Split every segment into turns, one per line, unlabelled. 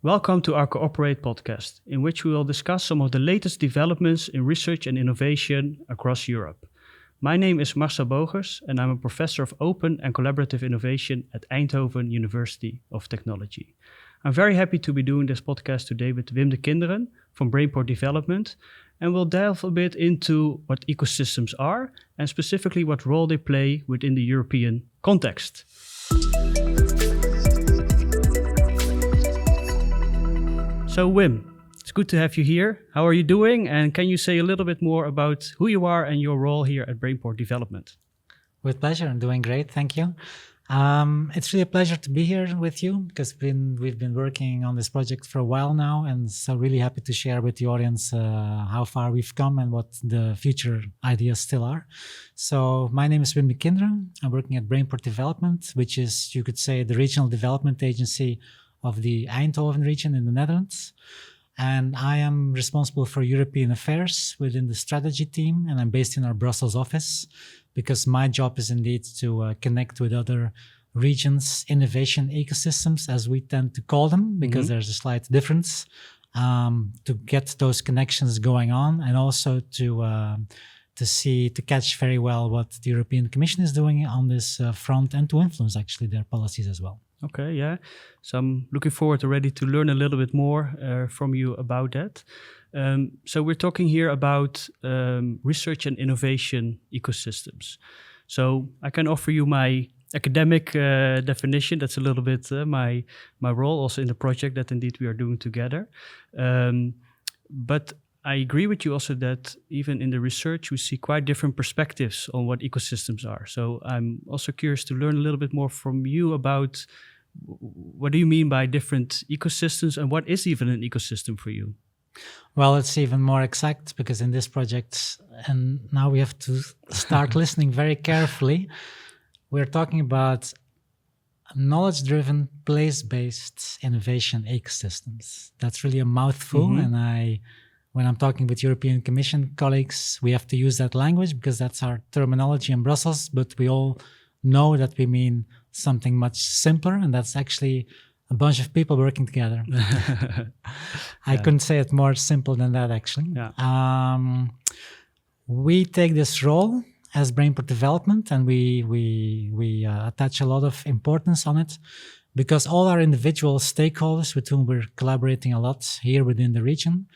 Welcome to our Cooperate podcast, in which we will discuss some of the latest developments in research and innovation across Europe. My name is Marcel Bogers, and I'm a professor of open and collaborative innovation at Eindhoven University of Technology. I'm very happy to be doing this podcast today with Wim de Kinderen from Brainport Development, and we'll delve a bit into what ecosystems are and specifically what role they play within the European context. So Wim, it's good to have you here. How are you doing? And can you say a little bit more about who you are and your role here at Brainport Development?
With pleasure. I'm doing great. Thank you. It's really a pleasure to be here with you because we've been working on this project for a while now, and so really happy to share with the audience how far we've come and what the future ideas still are. So my name is Wim de Kinderen. I'm working at Brainport Development, which is, you could say, the regional development agency of the Eindhoven region in the Netherlands. And I am responsible for European affairs within the strategy team, and I'm based in our Brussels office because my job is indeed to connect with other regions, innovation ecosystems, as we tend to call them, because there's a slight difference, to get those connections going on, and also to catch very well what the European Commission is doing on this front, and to influence actually their policies as well.
Okay, yeah. So I'm looking forward already to learn a little bit more from you about that. So we're talking here about research and innovation ecosystems. So I can offer you my academic definition. That's a little bit my role also in the project that indeed we are doing together. But I agree with you also that even in the research, we see quite different perspectives on what ecosystems are. So I'm also curious to learn a little bit more from you about what do you mean by different ecosystems and what is even an ecosystem for you?
Well, it's even more exact because in this project, and now we have to start listening very carefully, we're talking about knowledge-driven, place-based innovation ecosystems. That's really a mouthful, and when I'm talking with European Commission colleagues, we have to use that language because that's our terminology in Brussels, but we all know that we mean something much simpler, and that's actually a bunch of people working together. I couldn't say it more simple than that, actually. Yeah. We take this role as Brainport Development, and we attach a lot of importance on it because all our individual stakeholders with whom we're collaborating a lot here within the region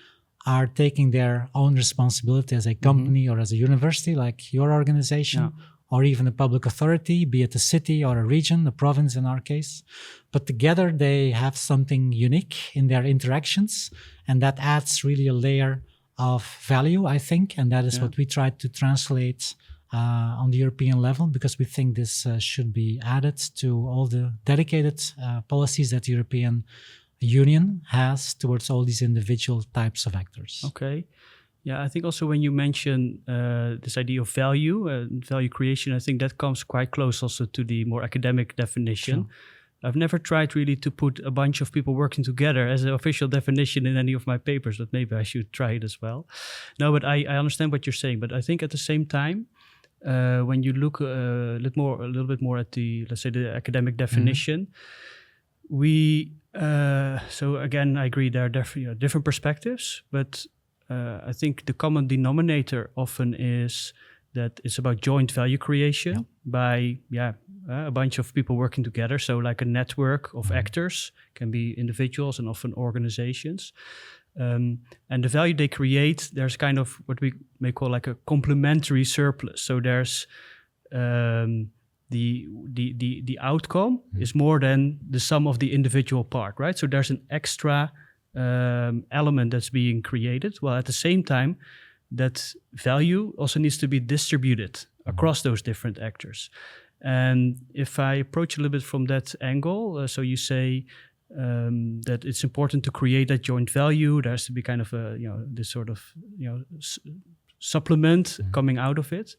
are taking their own responsibility as a company or as a university, like your organization, or even a public authority, be it a city or a region, a province in our case. But together they have something unique in their interactions, and that adds really a layer of value, I think, and that is what we try to translate on the European level, because we think this should be added to all the dedicated policies that the European Union has towards all these individual types of actors.
Okay. Yeah, I think also when you mention this idea of value creation, I think that comes quite close also to the more academic definition. Sure. I've never tried really to put a bunch of people working together as an official definition in any of my papers, but maybe I should try it as well. No, but I understand what you're saying, but I think at the same time, when you look a little bit more at the, let's say, the academic definition, so again, I agree there are different perspectives, but I think the common denominator often is that it's about joint value creation by a bunch of people working together. So like a network of actors, can be individuals and often organizations. And the value they create, there's kind of what we may call like a complementary surplus. So there's the outcome is more than the sum of the individual part, right? So there's an extra element that's being created, while at the same time that value also needs to be distributed across those different actors. And if I approach a little bit from that angle, so you say that it's important to create that joint value, there has to be kind of a this sort of supplement coming out of it.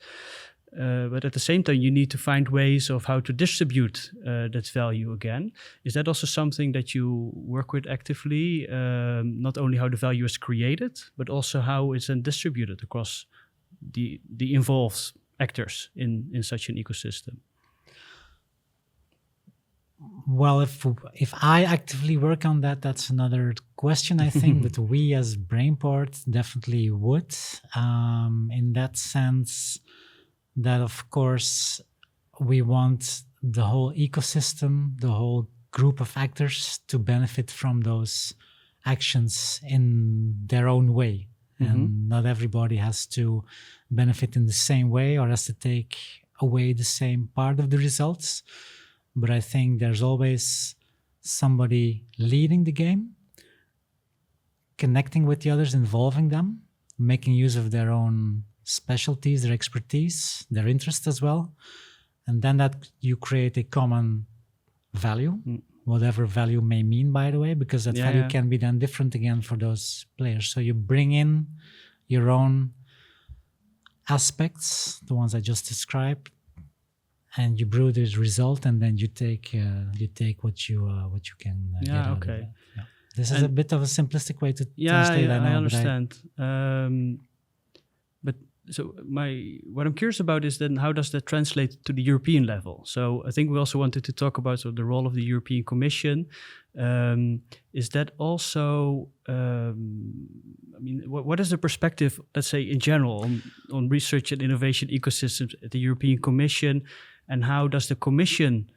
But at the same time, you need to find ways of how to distribute that value again. Is that also something that you work with actively? Not only how the value is created, but also how it's then distributed across the involved actors in such an ecosystem?
Well, if I actively work on that, that's another question, I think. But we as Brainport definitely would, in that sense that, of course, we want the whole ecosystem, the whole group of actors to benefit from those actions in their own way. And not everybody has to benefit in the same way or has to take away the same part of the results. But I think there's always somebody leading the game, connecting with the others, involving them, making use of their own specialties, their expertise, their interests as well. And then that you create a common value, whatever value may mean, by the way, because that value can be then different again for those players. So you bring in your own aspects, the ones I just described, and you brew this result, and then you take what you can get out of it. Yeah. This is a bit of a simplistic way to translate. I know,
I understand. But so what I'm curious about is then how does that translate to the European level? So I think we also wanted to talk about the role of the European Commission. Is that also? I mean, what is the perspective, let's say in general, on research and innovation ecosystems at the European Commission? And how does the Commission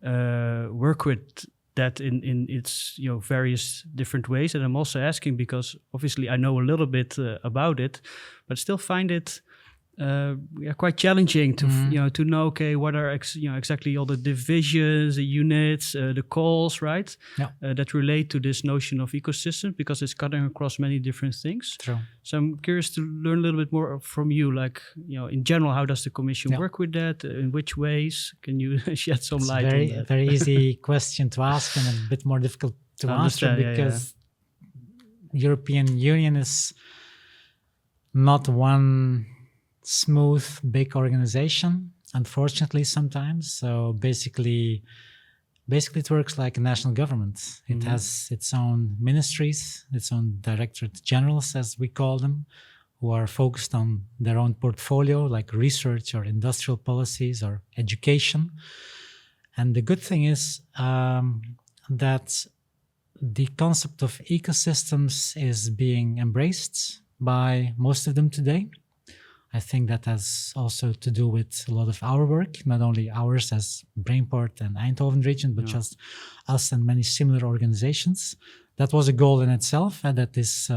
work with that in its various different ways? And I'm also asking because obviously I know a little bit about it, but still find it quite challenging to to know what are exactly all the divisions, the units, the calls, right? That relate to this notion of ecosystem, because it's cutting across many different things.
True.
So I'm curious to learn a little bit more from you, like in general, how does the Commission work with that? In which ways? Can you shed some light on that?
Very easy question to ask and a bit more difficult to answer because European Union is not one smooth, big organization, unfortunately, sometimes. So basically it works like a national government. It has its own ministries, its own directorate generals, as we call them, who are focused on their own portfolio, like research or industrial policies or education. And the good thing is that the concept of ecosystems is being embraced by most of them today. I think that has also to do with a lot of our work, not only ours as Brainport and Eindhoven region, but just us and many similar organizations. That was a goal in itself, and that this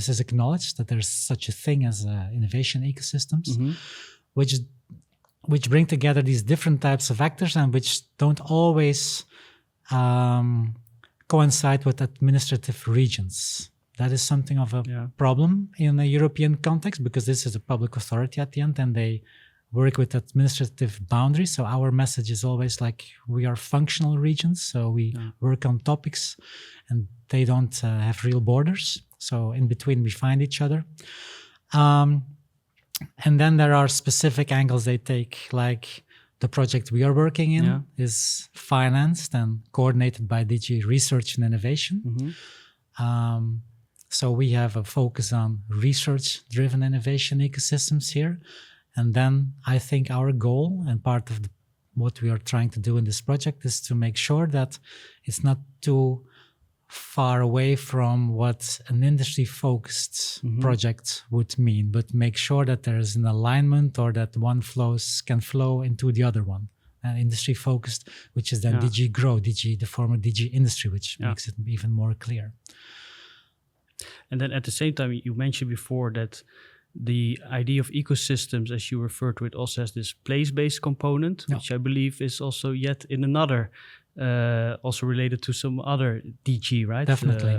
is acknowledged, that there's such a thing as innovation ecosystems, which bring together these different types of actors and which don't always coincide with administrative regions. That is something of a problem in a European context, because this is a public authority at the end and they work with administrative boundaries. So our message is always like we are functional regions. So we work on topics and they don't have real borders. So in between we find each other. And then there are specific angles they take, like the project we are working in is financed and coordinated by DG Research and Innovation. So we have a focus on research-driven innovation ecosystems here. And then I think our goal and part of what we are trying to do in this project is to make sure that it's not too far away from what an industry-focused project would mean, but make sure that there is an alignment or that one can flow into the other one. Industry-focused, which is then DG Grow, the former DG Industry, which makes it even more clear.
And then at the same time, you mentioned before that the idea of ecosystems, as you referred to it, also has this place-based component, which I believe is also yet in another, also related to some other DG, right?
Definitely.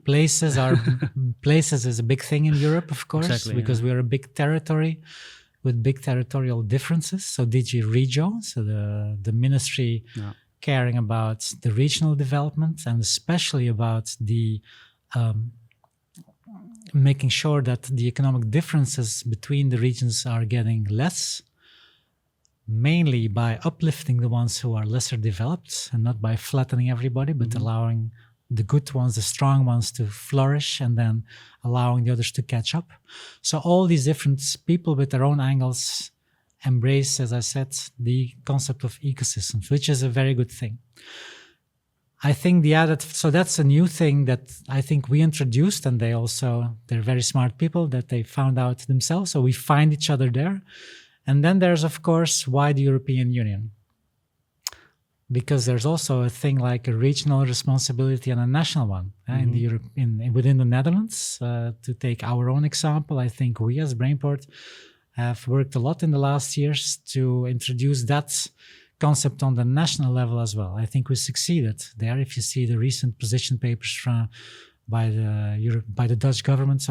Places is a big thing in Europe, of course, because we are a big territory with big territorial differences. So DG Regio, so the ministry caring about the regional development and especially about the making sure that the economic differences between the regions are getting less, mainly by uplifting the ones who are lesser developed and not by flattening everybody, but allowing the good ones, the strong ones to flourish and then allowing the others to catch up. So all these different people with their own angles embrace, as I said, the concept of ecosystems, which is a very good thing. I think so that's a new thing that I think we introduced, and they're very smart people that they found out themselves. So we find each other there. And then there's, of course, why the European Union? Because there's also a thing like a regional responsibility and a national one within the Netherlands. To take our own example, I think we as Brainport have worked a lot in the last years to introduce that concept on the national level as well. I think we succeeded there. If you see the recent position papers by the Dutch government,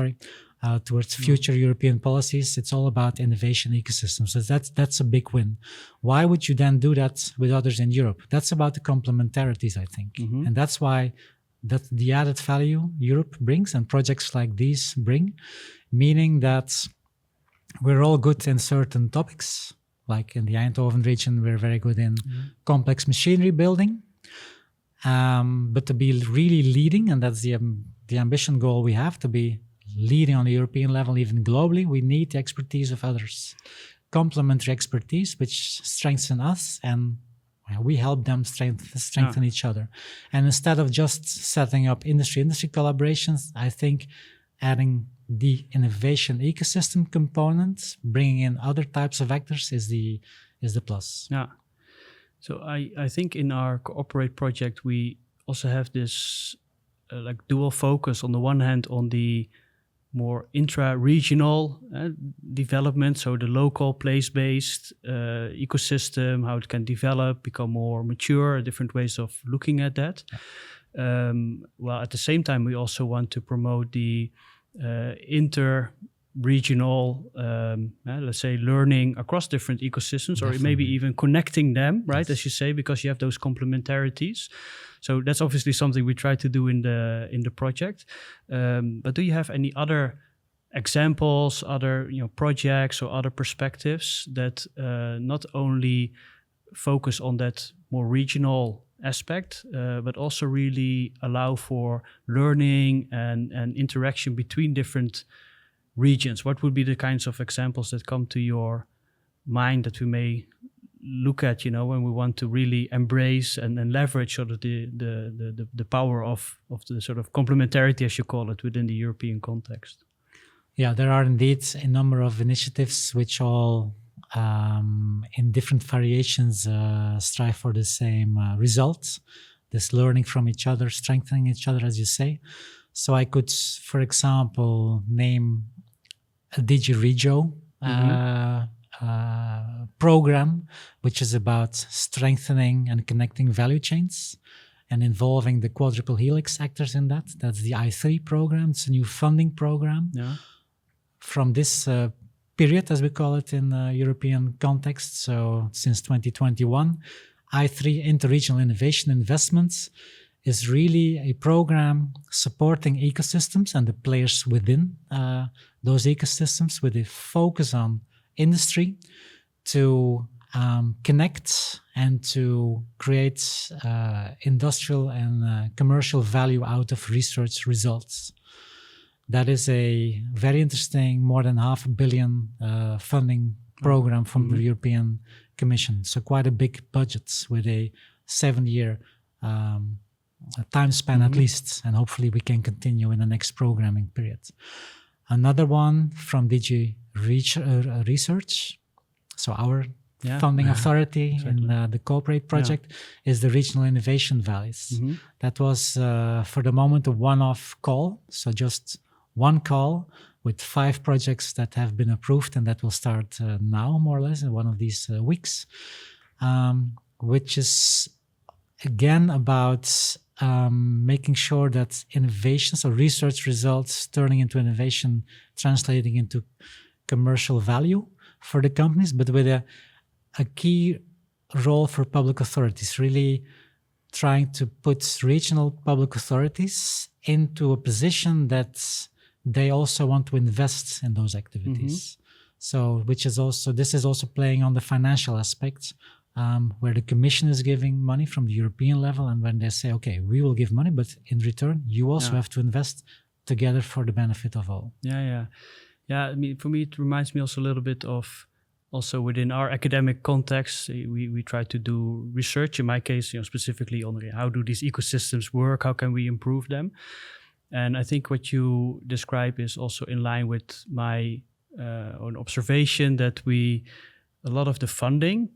towards future European policies, it's all about innovation ecosystems. So that's a big win. Why would you then do that with others in Europe? That's about the complementarities, I think. And that's why the added value Europe brings and projects like these bring, meaning that we're all good in certain topics. Like in the Eindhoven region, we're very good in complex machinery building. But to be really leading, and that's the ambition goal we have, to be leading on the European level, even globally, we need the expertise of others. Complementary expertise, which strengthen us, and we help them strengthen each other. And instead of just setting up industry collaborations, I think adding the innovation ecosystem component, bringing in other types of actors is the plus.
Yeah. So I think in our Cooperate project, we also have this like dual focus. On the one hand, on the more intra-regional development, so the local place-based ecosystem, how it can develop, become more mature, different ways of looking at that. Yeah. Well, at the same time, we also want to promote the inter-regional, let's say, learning across different ecosystems. Definitely. Or maybe even connecting them, right, as you say, because you have those complementarities. So that's obviously something we try to do in the project. But do you have any other examples, other projects or other perspectives that not only focus on that more regional aspect, but also really allow for learning and interaction between different regions? What would be the kinds of examples that come to your mind that we may look at, when we want to really embrace and leverage sort of the power of the sort of complementarity, as you call it, within the European context?
Yeah, there are indeed a number of initiatives which all in different variations strive for the same results, this learning from each other, strengthening each other, as you say. So I could, for example, name a DigiRegio program, which is about strengthening and connecting value chains and involving the quadruple helix actors in that. That's the I3 program. It's a new funding program. Yeah. From this period, as we call it in European context, so since 2021, I3 Interregional Innovation Investments is really a program supporting ecosystems and the players within those ecosystems with a focus on industry to connect and to create industrial and commercial value out of research results. That is a very interesting, more than $500 million funding program from the European Commission. So quite a big budget with a 7-year time span at least, and hopefully we can continue in the next programming period. Another one from DG Research, so our funding authority in the Cooperate project, is the Regional Innovation Valleys. That was, for the moment, a one-off call, so just one call with 5 projects that have been approved, and that will start now, more or less, in one of these weeks, which is, again, about making sure that innovations or research results turning into innovation, translating into commercial value for the companies, but with a key role for public authorities, really trying to put regional public authorities into a position that they also want to invest in those activities. So, this is also playing on the financial aspect, where the Commission is giving money from the European level, and when they say, okay, we will give money, but in return, you also have to invest together for the benefit of all.
Yeah. I mean, for me, it reminds me also a little bit of also within our academic context, we try to do research. In my case, specifically on how do these ecosystems work? How can we improve them? And I think what you describe is also in line with my own observation that a lot of the funding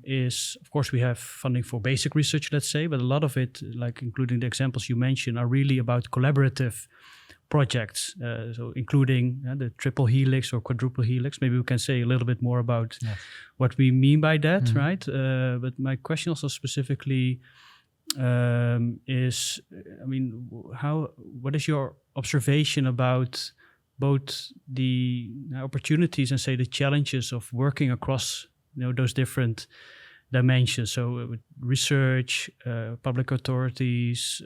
is, of course, we have funding for basic research, let's say, but a lot of it, like including the examples you mentioned, are really about collaborative projects, so including the triple helix or quadruple helix. Maybe we can say a little bit more about what we mean by that, right? But my question also specifically is, what is your observation about both the opportunities and say the challenges of working across those different dimensions? So with research, public authorities,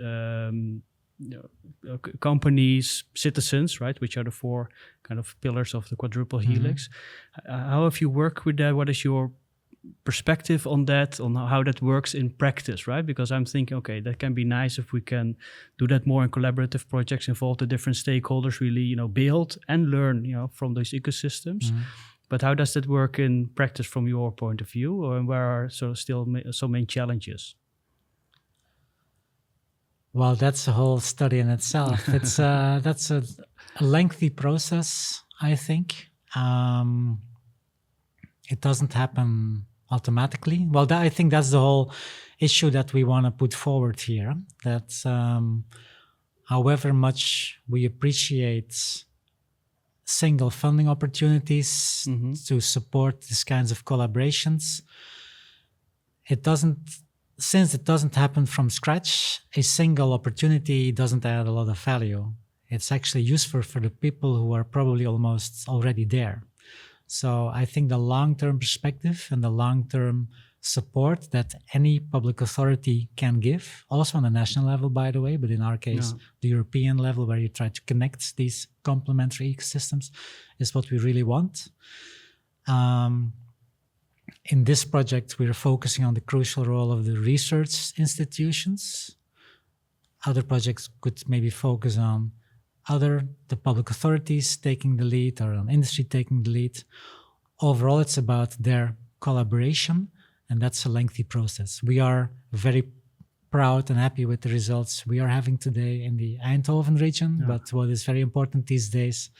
companies, citizens, right, which are the four kind of pillars of the quadruple helix. How have you worked with that? What is your perspective on that, on how that works in practice, right? Because I'm thinking, okay, that can be nice if we can do that more in collaborative projects, involve the different stakeholders, really, build and learn, from those ecosystems. But how does that work in practice from your point of view, or where are still some main challenges?
Well, that's a whole study in itself. It's that's a lengthy process, I think. It doesn't happen automatically. Well, I think that's the whole issue that we want to put forward here. That however much we appreciate single funding opportunities to support these kinds of collaborations, since it doesn't happen from scratch, a single opportunity doesn't add a lot of value. It's actually useful for the people who are probably almost already there. So I think the long-term perspective and the long-term support that any public authority can give, also on the national level, by the way, but in our case, the European level, where you try to connect these complementary ecosystems, is what we really want. In this project, we're focusing on the crucial role of the research institutions. Other projects could maybe focus on the public authorities taking the lead or on industry taking the lead. Overall, it's about their collaboration, and that's a lengthy process. We are very proud and happy with the results we are having today in the Eindhoven region, but what is very important these days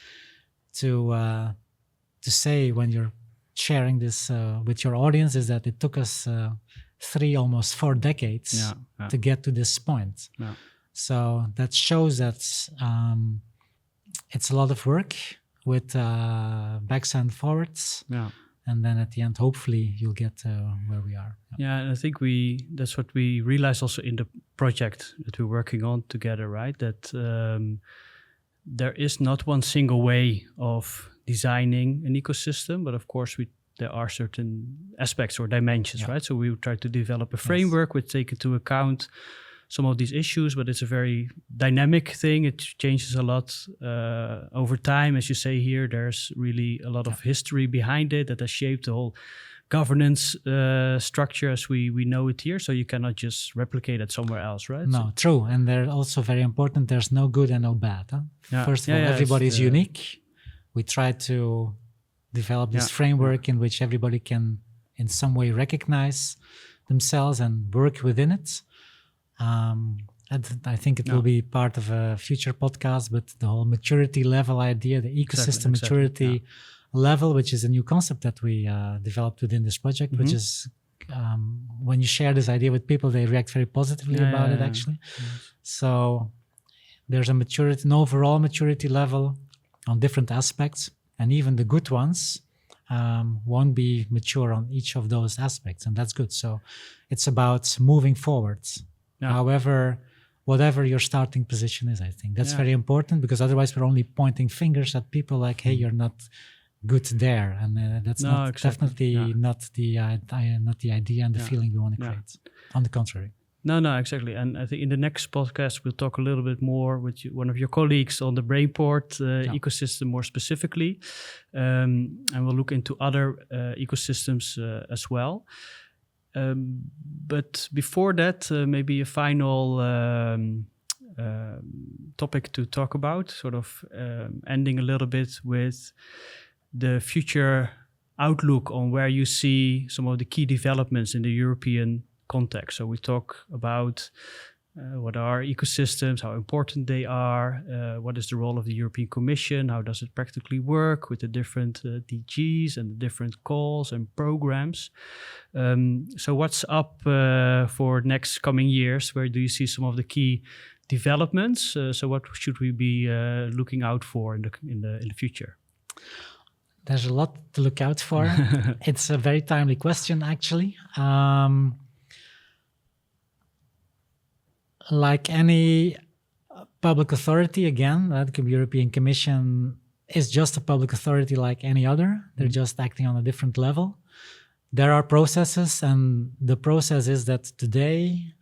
to say when you're sharing this with your audience is that it took us 3, almost 4 decades to get to this point. So that shows that it's a lot of work with backs and forwards. And then at the end, hopefully, you'll get where we are.
And I think that's what we realized also in the project that we're working on together, right? That there is not one single way of designing an ecosystem, but of course there are certain aspects or dimensions, right? So we try to develop a framework which take into account some of these issues, but it's a very dynamic thing. It changes a lot over time. As you say here, there's really a lot of history behind it that has shaped the whole governance structure as we know it here. So you cannot just replicate it somewhere else, right?
No, true. And they're also very important. There's no good and no bad. First of all, everybody is unique. We try to develop this framework in which everybody can in some way recognize themselves and work within it. And I think it will be part of a future podcast, but the whole maturity level idea, the ecosystem maturity level, which is a new concept that we developed within this project, which is when you share this idea with people, they react very positively about it, actually. So there's an overall maturity level on different aspects, and even the good ones won't be mature on each of those aspects, and that's good. So it's about moving forwards. However, whatever your starting position is, I think that's very important, because otherwise we're only pointing fingers at people like, hey, you're not good there, and that's definitely not the idea and the feeling we want to create. On the contrary.
No, exactly. And I think in the next podcast, we'll talk a little bit more with one of your colleagues on the Brainport ecosystem more specifically. And we'll look into other ecosystems as well. But before that, maybe a final topic to talk about, sort of ending a little bit with the future outlook on where you see some of the key developments in the European context. So we talk about what are ecosystems, how important they are, what is the role of the European Commission, how does it practically work with the different DGs and the different calls and programs. So what's up for next coming years? Where do you see some of the key developments? So what should we be looking out for in the future?
There's a lot to look out for. It's a very timely question, actually. Like any public authority, again, the European Commission is just a public authority like any other. They're just acting on a different level. There are processes, and the process is that today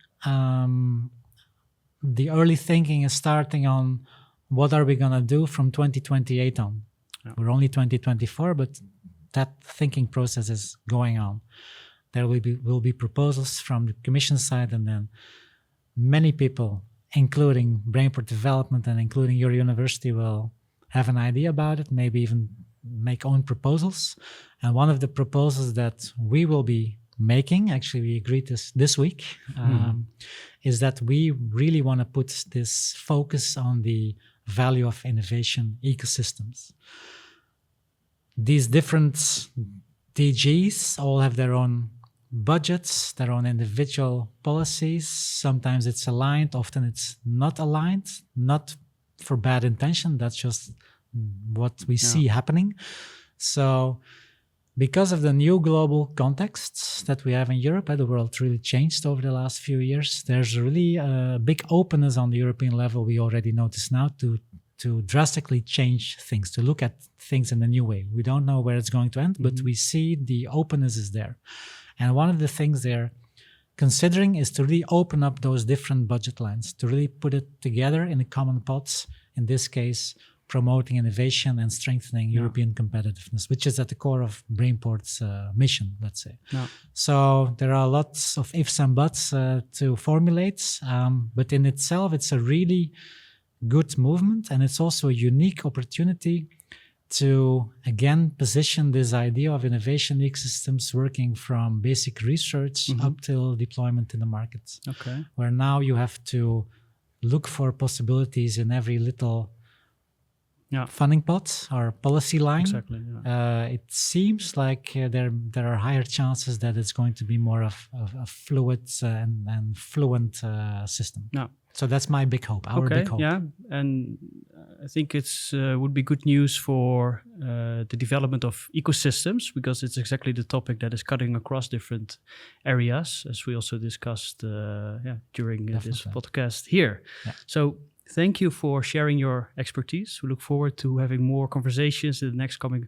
the early thinking is starting on what are we going to do from 2028 on. Yeah. We're only 2024, but that thinking process is going on. There will be proposals from the Commission side, and then many people, including Brainport Development and including your university, will have an idea about it, maybe even make own proposals. And one of the proposals that we will be making, actually we agreed this week, is that we really want to put this focus on the value of innovation ecosystems. These different DGs all have their own budgets, their own individual policies. Sometimes it's aligned, often it's not aligned, not for bad intention. That's just what we see happening. So because of the new global contexts that we have in Europe, the world really changed over the last few years. There's really a big openness on the European level. We already notice now to drastically change things, to look at things in a new way. We don't know where it's going to end, but we see the openness is there. And one of the things they're considering is to really open up those different budget lines, to really put it together in a common pot, in this case, promoting innovation and strengthening European competitiveness, which is at the core of Brainport's mission, let's say. Yeah. So there are lots of ifs and buts to formulate, but in itself, it's a really good movement, and it's also a unique opportunity to, again, position this idea of innovation ecosystems working from basic research up till deployment in the market. Okay. Where now you have to look for possibilities in every little funding pot or policy line. Exactly. Yeah. It seems like there are higher chances that it's going to be more of a fluid and fluent system. Yeah. So that's my big hope, our big hope.
Yeah, and I think it's would be good news for the development of ecosystems, because it's exactly the topic that is cutting across different areas, as we also discussed during this podcast here. Yeah. So thank you for sharing your expertise. We look forward to having more conversations in the next coming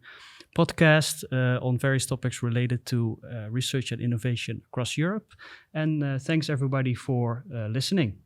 podcast on various topics related to research and innovation across Europe. And thanks everybody for listening.